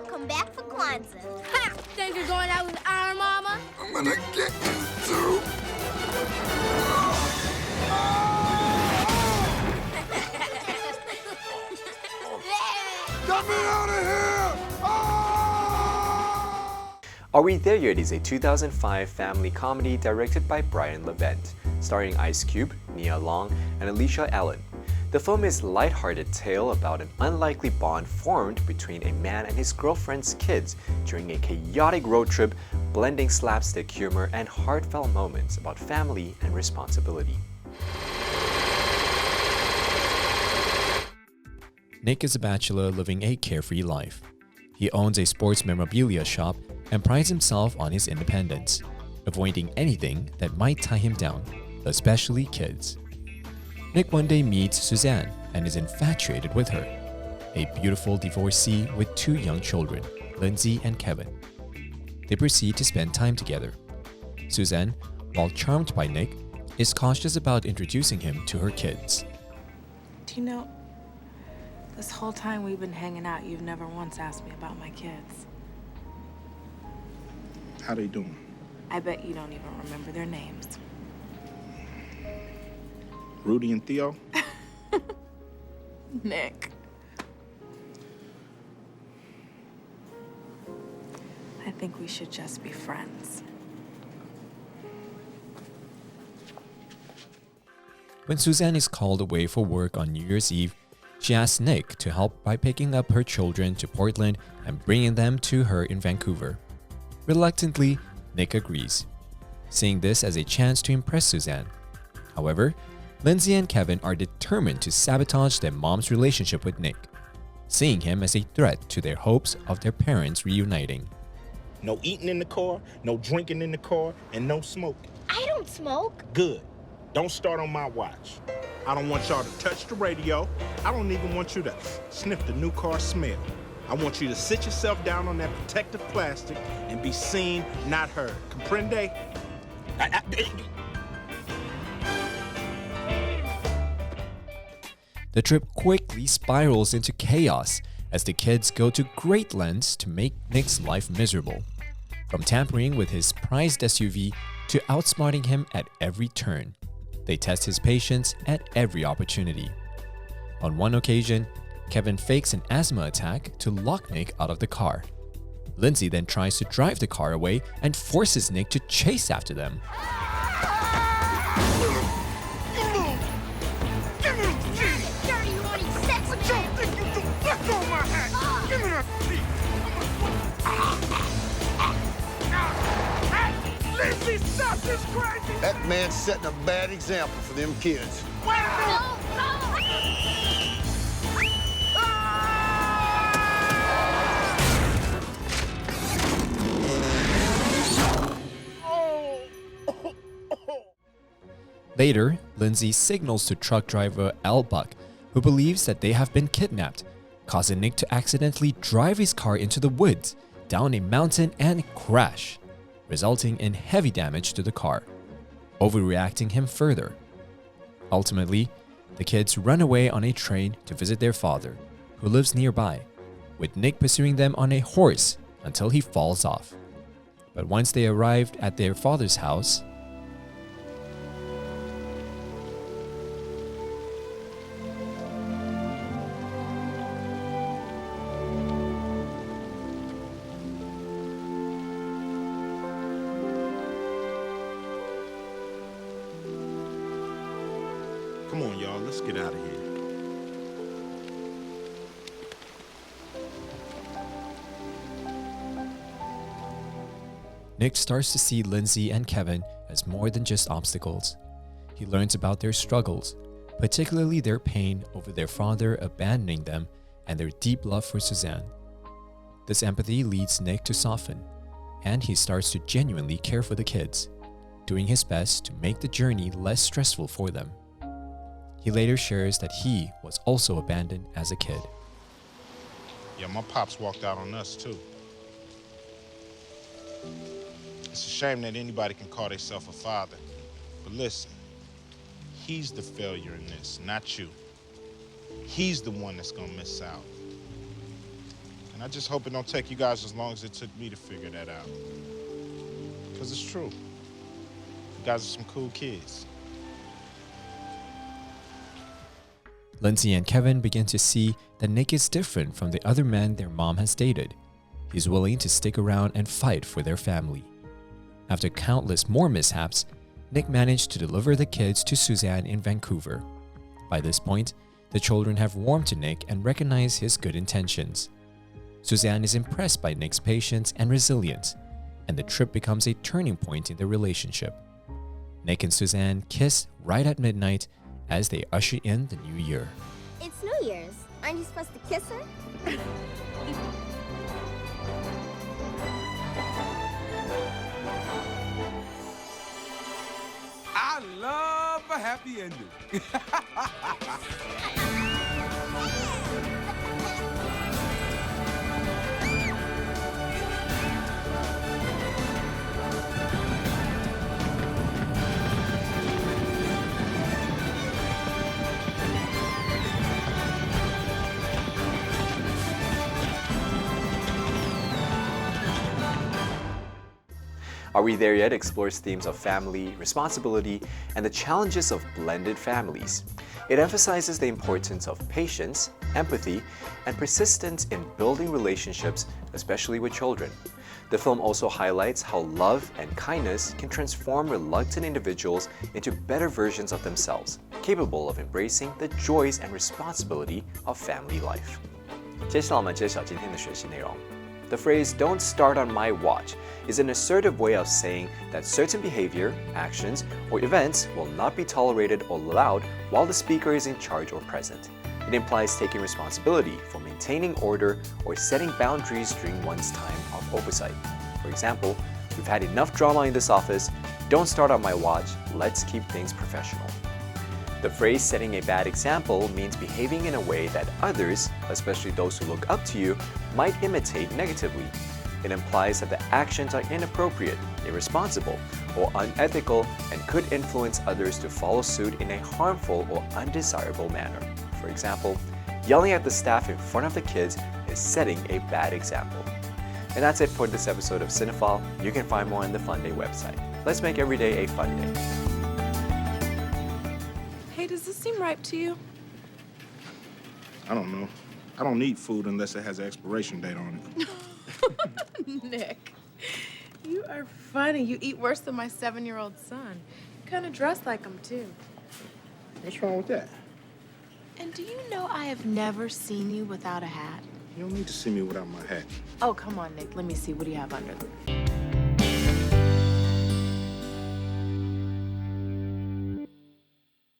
come back for Kwanzaa. Ha! Think you're going out with our mama? I'm gonna get you too. Get me out of here! Are We There Yet is a 2005 family comedy directed by Brian Levent, starring Ice Cube, Nia Long, and Alicia Allen. The film is a lighthearted tale about an unlikely bond formed between a man and his girlfriend's kids during a chaotic road trip, blending slapstick humor and heartfelt moments about family and responsibility. Nick is a bachelor living a carefree life. He owns a sports memorabilia shop and prides himself on his independence, avoiding anything that might tie him down, especially kids. Nick one day meets Suzanne and is infatuated with her, a beautiful divorcee with 2 young children, Lindsay and Kevin. They proceed to spend time together. Suzanne, while charmed by Nick, is cautious about introducing him to her kids. Do you know, this whole time we've been hanging out, you've never once asked me about my kids. How they doing? I bet you don't even remember their names. Rudy and Theo? Nick. I think we should just be friends. When Suzanne is called away for work on New Year's Eve, she asks Nick to help by picking up her children to Portland and bringing them to her in Vancouver. Reluctantly, Nick agrees, seeing this as a chance to impress Suzanne. However, Lindsay and Kevin are determined to sabotage their mom's relationship with Nick, seeing him as a threat to their hopes of their parents reuniting. No eating in the car, no drinking in the car, and no smoking. I don't smoke. Good. Don't start on my watch. I don't want y'all to touch the radio. I don't even want you to sniff the new car smell. I want you to sit yourself down on that protective plastic and be seen, not heard. Comprende? The trip quickly spirals into chaos as the kids go to great lengths to make Nick's life miserable. From tampering with his prized SUV to outsmarting him at every turn, they test his patience at every opportunity. On one occasion, Kevin fakes an asthma attack to lock Nick out of the car. Lindsay then tries to drive the car away and forces Nick to chase after them. That man's setting a bad example for them kids. Later, Lindsay signals to truck driver Al Buck, who believes that they have been kidnapped, causing Nick to accidentally drive his car into the woods, down a mountain and crash, resulting in heavy damage to the car, overreacting him further. Ultimately, the kids run away on a train to visit their father, who lives nearby, with Nick pursuing them on a horse until he falls off. But once they arrived at their father's house, Come on, y'all. Let's get out of here. Nick starts to see Lindsay and Kevin as more than just obstacles. He learns about their struggles, particularly their pain over their father abandoning them and their deep love for Suzanne. This empathy leads Nick to soften, and he starts to genuinely care for the kids, doing his best to make the journey less stressful for them. He later shares that he was also abandoned as a kid. Yeah, my pops walked out on us, too. It's a shame that anybody can call themselves a father. But listen, he's the failure in this, not you. He's the one that's gonna miss out. And I just hope it don't take you guys as long as it took me to figure that out. Because it's true. You guys are some cool kids. Lindsay and Kevin begin to see that Nick is different from the other men their mom has dated. He's willing to stick around and fight for their family. After countless more mishaps, Nick managed to deliver the kids to Suzanne in Vancouver. By this point, the children have warmed to Nick and recognize his good intentions. Suzanne is impressed by Nick's patience and resilience, and the trip becomes a turning point in their relationship. Nick and Suzanne kiss right at midnight as they usher in the new year. It's New Year's. Aren't you supposed to kiss her? I love a happy ending. Are We There Yet explores themes of family, responsibility, and the challenges of blended families. It emphasizes the importance of patience, empathy, and persistence in building relationships, especially with children. The film also highlights how love and kindness can transform reluctant individuals into better versions of themselves, capable of embracing the joys and responsibility of family life. 接下来我们揭晓今天的学习内容。The phrase, "Don't start on my watch," is an assertive way of saying that certain behavior, actions, or events will not be tolerated or allowed while the speaker is in charge or present. It implies taking responsibility for maintaining order or setting boundaries during one's time of oversight. For example, "We've had enough drama in this office. Don't start on my watch. Let's keep things professional." The phrase setting a bad example means behaving in a way that others, especially those who look up to you, might imitate negatively. It implies that the actions are inappropriate, irresponsible, or unethical and could influence others to follow suit in a harmful or undesirable manner. For example, yelling at the staff in front of the kids is setting a bad example. And that's it for this episode of Cinephile. You can find more on the FUNDAY website. Let's make every day a fun day. Hey, does this seem ripe to you? I don't know. I don't eat food unless it has an expiration date on it. Nick, you are funny. You eat worse than my 7-year-old son. You kind of dress like him, too. What's wrong with that? And do you know I have never seen you without a hat? You don't need to see me without my hat. Oh, come on, Nick. Let me see. What do you have under there?